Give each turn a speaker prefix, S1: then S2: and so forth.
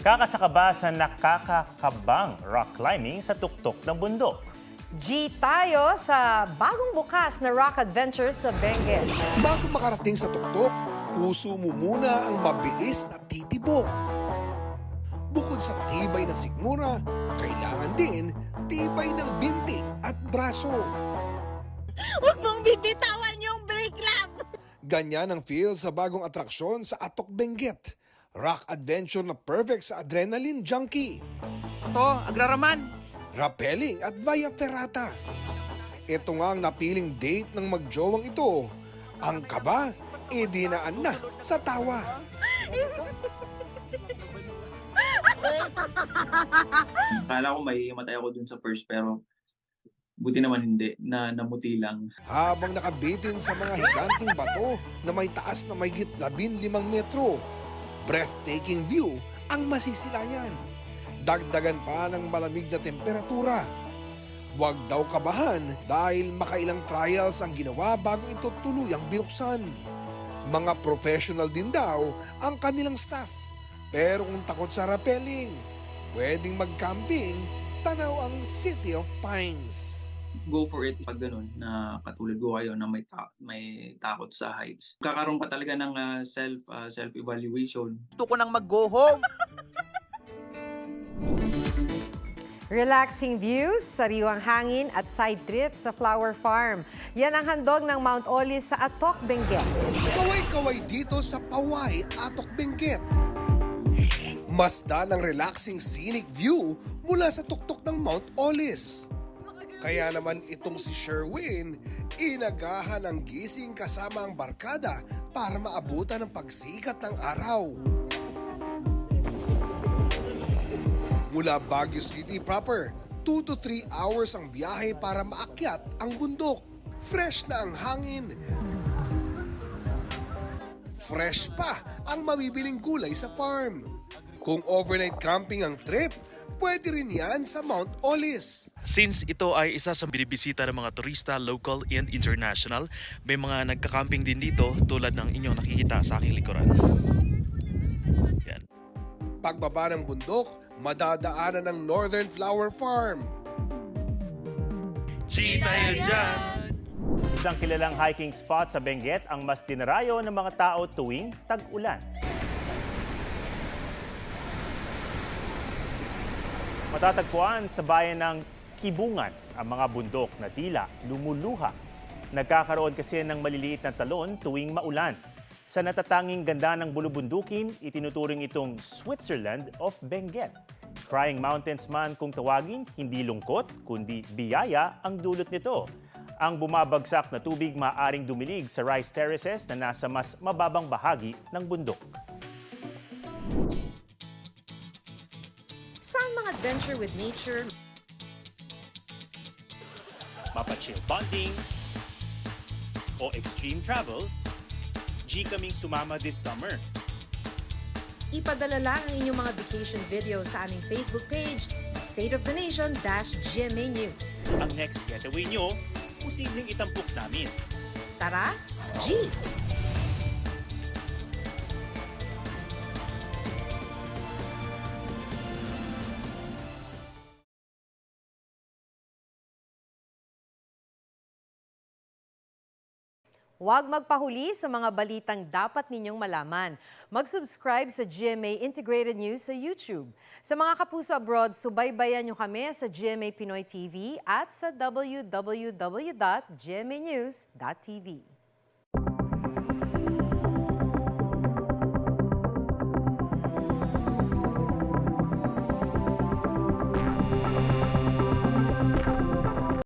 S1: Kakasaka ba sa nakakakabang rock climbing sa tuktok ng bundok?
S2: G tayo sa bagong bukas na rock adventure sa Benguet.
S3: Bago makarating sa tuktok, puso mo muna ang mabilis na titibok. Bukod sa tibay ng sikmura, kailangan din tibay ng binti at braso.
S4: Huwag mong bibitawan yung brake lamp!
S3: Ganyan ang feel sa bagong atraksyon sa Atok Benguet. Rock adventure na perfect sa adrenaline junkie.
S5: Ito, agraraman.
S3: Rappelling at via ferrata. Ito nga ang napiling date ng magjowang ito. Ang kaba, dinaan na sa tawa.
S6: Akala ko may matay ako dun sa first pero buti naman hindi, na namuti lang.
S3: Habang nakabitin sa mga higanting bato na may taas na mahigit 15 metro. Breathtaking view ang masisilayan. Dagdagan pa ng malamig na temperatura. Huwag daw kabahan dahil makailang trials ang ginawa bago ito tuluyang binuksan. Mga professional din daw ang kanilang staff. Pero kung takot sa rappelling, pwedeng mag-camping, tanaw ang City of Pines.
S6: Go for it pag ganun, na katulad ko kayo na may takot sa heights. Kakaroon ka talaga ng self-evaluation.
S5: Gusto ko nang mag-go home.
S2: Relaxing views, sariwang hangin at side trip sa Flower Farm. Yan ang handog ng Mount Olis sa Atok, Benguet.
S3: Kaway-kaway dito sa Paway, Atok Benguet. Masdan ang relaxing scenic view mula sa tuktok ng Mount Olis. Kaya naman itong si Sherwin, inagahan ang gising kasama ang barkada para maabutan ng pagsikat ng araw. Mula Baguio City proper, 2 to 3 hours ang biyahe para maakyat ang bundok. Fresh na ang hangin. Fresh pa ang mabibiling gulay sa farm. Kung overnight camping ang trip, pwede rin yan sa Mount Olis.
S7: Since ito ay isa sa binibisita ng mga turista, local and international, may mga nagka-camping din dito tulad ng inyong nakikita sa aking likuran. Yan.
S3: Pagbaba ng bundok, madadaanan ng Northern Flower Farm.
S7: G tayo dyan!
S1: Isang kilalang hiking spot sa Benguet ang mas dinarayo ng mga tao tuwing tag-ulan. Matatagpuan sa bayan ng Kibungan ang mga bundok na tila lumuluha. Nagkakaroon kasi ng maliliit na talon tuwing maulan. Sa natatanging ganda ng bulubundukin, itinuturing itong Switzerland of Benguet. Crying Mountains man kung tawagin, hindi lungkot, kundi biyaya ang dulot nito. Ang bumabagsak na tubig maaaring dumilig sa rice terraces na nasa mas mababang bahagi ng bundok.
S2: Saan mga adventure with nature?
S8: Mapachill bonding o extreme travel, G kaming sumama this summer.
S2: Ipadala lang ang inyong mga vacation videos sa aming Facebook page, State of the Nation-GMA News.
S8: Ang next getaway nyo, posibleng itampok namin.
S2: Tara, G! Huwag magpahuli sa mga balitang dapat ninyong malaman. Mag-subscribe sa GMA Integrated News sa YouTube. Sa mga kapuso abroad, subaybayan nyo kami sa GMA Pinoy TV at sa www.gmanews.tv.